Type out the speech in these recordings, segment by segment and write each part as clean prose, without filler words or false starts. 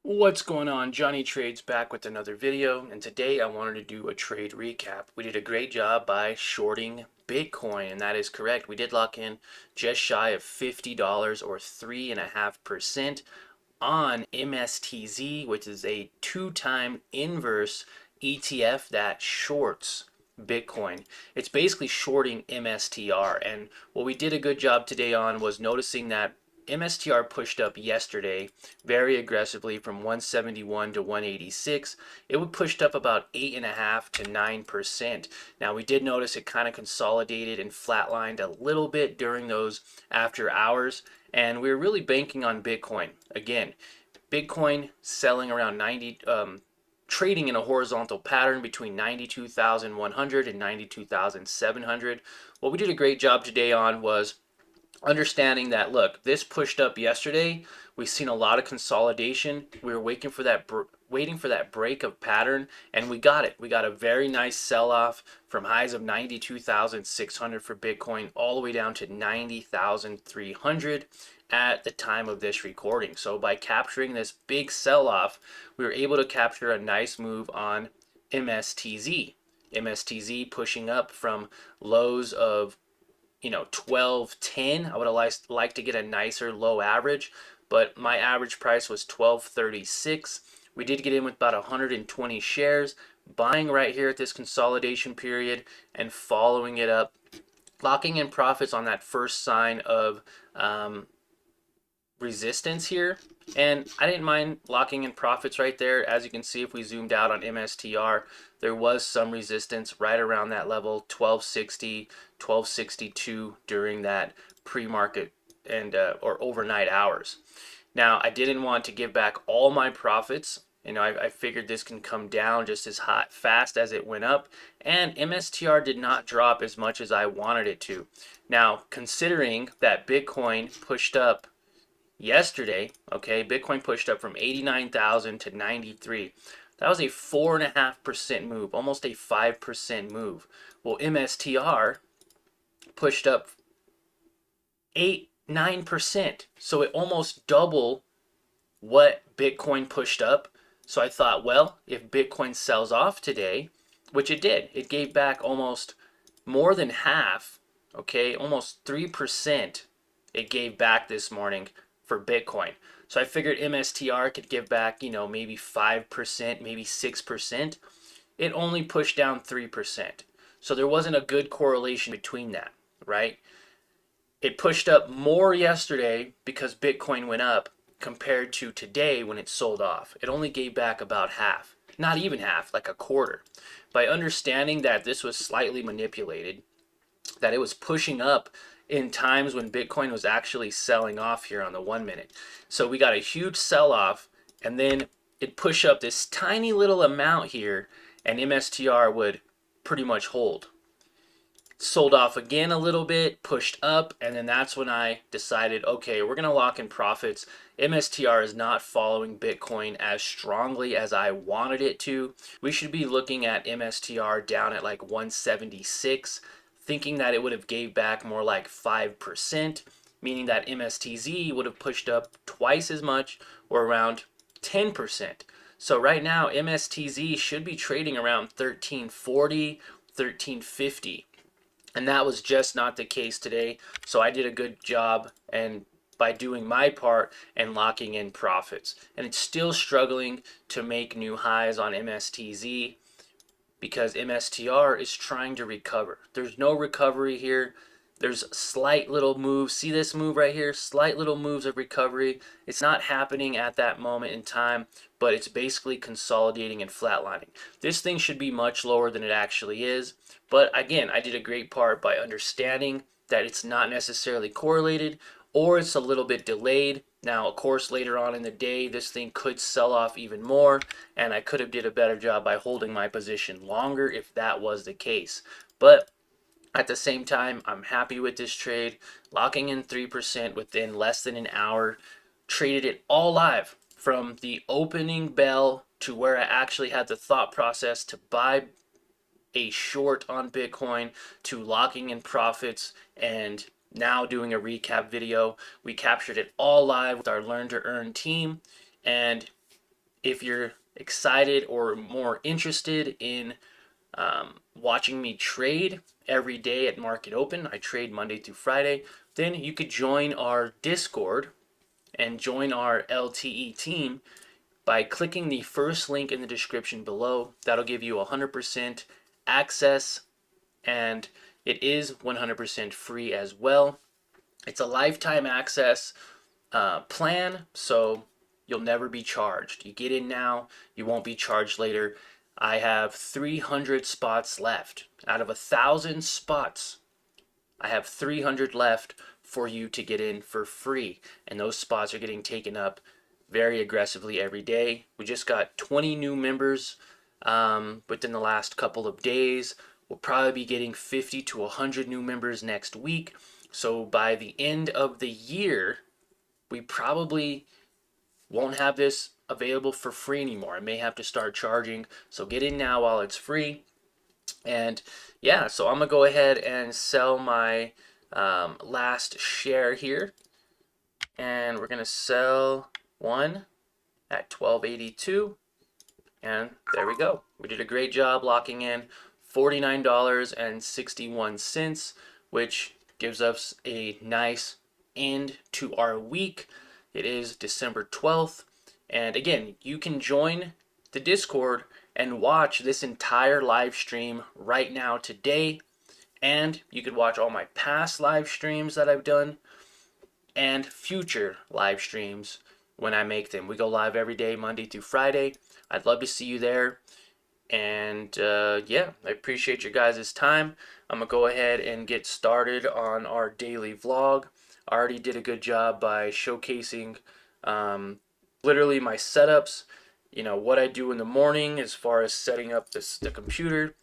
What's going on? Johnny Trades back with another video, and today I wanted to do a trade recap. We did a great job by shorting Bitcoin, and that is correct. We did lock in just shy of $50 or 3.5% on MSTZ, which is a two-time inverse ETF that shorts Bitcoin. It's basically shorting MSTR, and what we did a good job today on was noticing that MSTR pushed up yesterday very aggressively from 171 to 186. It would pushed up about 8.5 to 9%. Now we did notice it kind of consolidated and flatlined a little bit during those after hours, and we were really banking on Bitcoin. Again, Bitcoin selling around 90, trading in a horizontal pattern between 92,100 and 92,700. What we did a great job today on was understanding that, look, this pushed up yesterday. We've seen a lot of consolidation. We were waiting for that break of pattern, and we got it. We got a very nice sell-off from highs of 92,600 for Bitcoin all the way down to 90,300 at the time of this recording. So by capturing this big sell-off, we were able to capture a nice move on MSTZ. MSTZ pushing up from lows of 12.10. I would have liked to get a nicer low average, but my average price was 12.36. We did get in with about 120 shares, buying right here at this consolidation period and following it up, locking in profits on that first sign of resistance here. And I didn't mind locking in profits right there. As you can see, if we zoomed out on MSTR, there was some resistance right around that level, 1260, 1262 during that pre-market and or overnight hours. Now, I didn't want to give back all my profits. I figured this can come down just as fast as it went up, and MSTR did not drop as much as I wanted it to. Now, considering that Bitcoin pushed up yesterday, okay, Bitcoin pushed up from 89,000 to 93. That was a 4.5% move, almost a 5% move. Well, MSTR pushed up 9%. So it almost double what Bitcoin pushed up. So I thought, well, if Bitcoin sells off today, which it did, it gave back almost more than half, okay, almost 3% it gave back this morning for Bitcoin. So I figured MSTR could give back, maybe 5%, maybe 6%. It only pushed down 3%. So there wasn't a good correlation between that, right? It pushed up more yesterday because Bitcoin went up compared to today when it sold off. It only gave back about half, not even half, like a quarter. By understanding that this was slightly manipulated, that it was pushing up in times when Bitcoin was actually selling off here on the 1 minute. So we got a huge sell off, and then it pushed up this tiny little amount here, and MSTR would pretty much hold. Sold off again a little bit, pushed up, and then that's when I decided, okay, we're going to lock in profits. MSTR is not following Bitcoin as strongly as I wanted it to. We should be looking at MSTR down at like 176, thinking that it would have gave back more like 5%, meaning that MSTZ would have pushed up twice as much or around 10%. So right now, MSTZ should be trading around 1340, 1350. And that was just not the case today. So I did a good job and by doing my part and locking in profits. And it's still struggling to make new highs on MSTZ because MSTR is trying to recover. There's no recovery here. There's slight little moves. See this move right here? Slight little moves of recovery. It's not happening at that moment in time, but it's basically consolidating and flatlining. This thing should be much lower than it actually is. But again, I did a great part by understanding that it's not necessarily correlated or it's a little bit delayed. Now, of course, later on in the day, this thing could sell off even more, and I could have did a better job by holding my position longer if that was the case. But at the same time, I'm happy with this trade. Locking in 3% within less than an hour. Traded it all live from the opening bell to where I actually had the thought process to buy a short on Bitcoin to locking in profits and now doing a recap video. We captured it all live with our Learn to Earn team, and if you're excited or more interested in watching me trade every day at market open, I trade Monday through Friday, then you could join our Discord and join our LTE team by clicking the first link in the description below. That'll give you 100% access, and it is 100% free as well. It's a lifetime access plan, so you'll never be charged. You get in now, you won't be charged later. I have 300 spots left. Out of 1,000 spots, I have 300 left for you to get in for free. And those spots are getting taken up very aggressively every day. We just got 20 new members within the last couple of days. We'll probably be getting 50 to 100 new members next week. So by the end of the year, we probably won't have this available for free anymore. I may have to start charging. So get in now while it's free. And yeah, so I'm gonna go ahead and sell my last share here, and we're gonna sell one at 12.82, and there we go. We did a great job locking in $49.61, which gives us a nice end to our week. It is December 12th, and again, you can join the Discord and watch this entire live stream right now today, and you could watch all my past live streams that I've done and future live streams when I make them. We go live every day, Monday through Friday. I'd love to see you there. And yeah, I appreciate your guys' time. I'm going to go ahead and get started on our daily vlog. I already did a good job by showcasing literally my setups, you know, what I do in the morning as far as setting up the computer.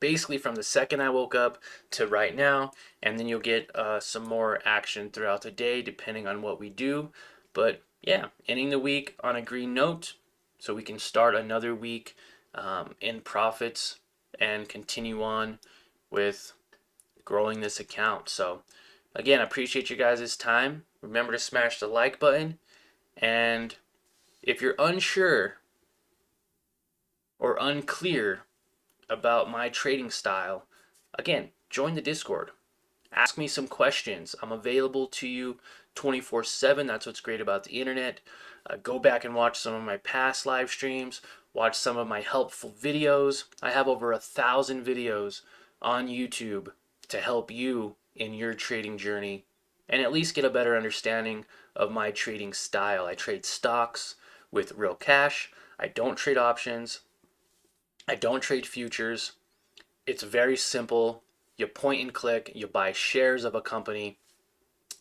Basically from the second I woke up to right now, and then you'll get some more action throughout the day depending on what we do. But yeah, ending the week on a green note so we can start another week in profits and continue on with growing this account. So again, I appreciate you guys' time. Remember to smash the like button, and if you're unsure or unclear about my trading style, again, join the Discord. Ask me some questions. I'm available to you 24/7. That's what's great about the internet. Go back and watch some of my past live streams. Watch some of my helpful videos. I have over 1,000 videos on YouTube to help you in your trading journey and at least get a better understanding of my trading style. I trade stocks with real cash. I don't trade options. I don't trade futures. It's very simple. You point and click, you buy shares of a company,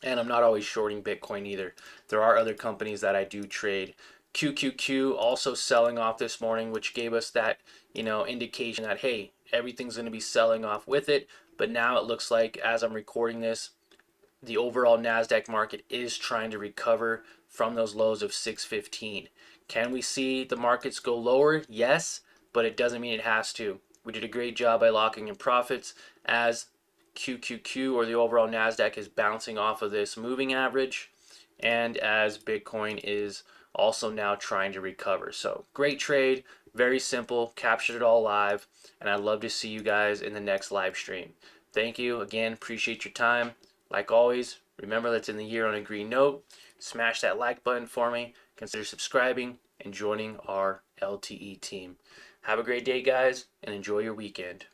and I'm not always shorting Bitcoin either. There are other companies that I do trade. QQQ also selling off this morning, which gave us that, you know, indication that, hey, everything's going to be selling off with it. But now it looks like, as I'm recording this, the overall NASDAQ market is trying to recover from those lows of 615. Can we see the markets go lower? Yes, but it doesn't mean it has to. We did a great job by locking in profits as QQQ, or the overall NASDAQ, is bouncing off of this moving average, and as Bitcoin is also now trying to recover. So great trade, very simple, captured it all live, and I'd love to see you guys in the next live stream. Thank you again, appreciate your time. Like always, remember let's end the year on a green note. Smash that like button for me, consider subscribing and joining our LTE team. Have a great day, guys, and enjoy your weekend.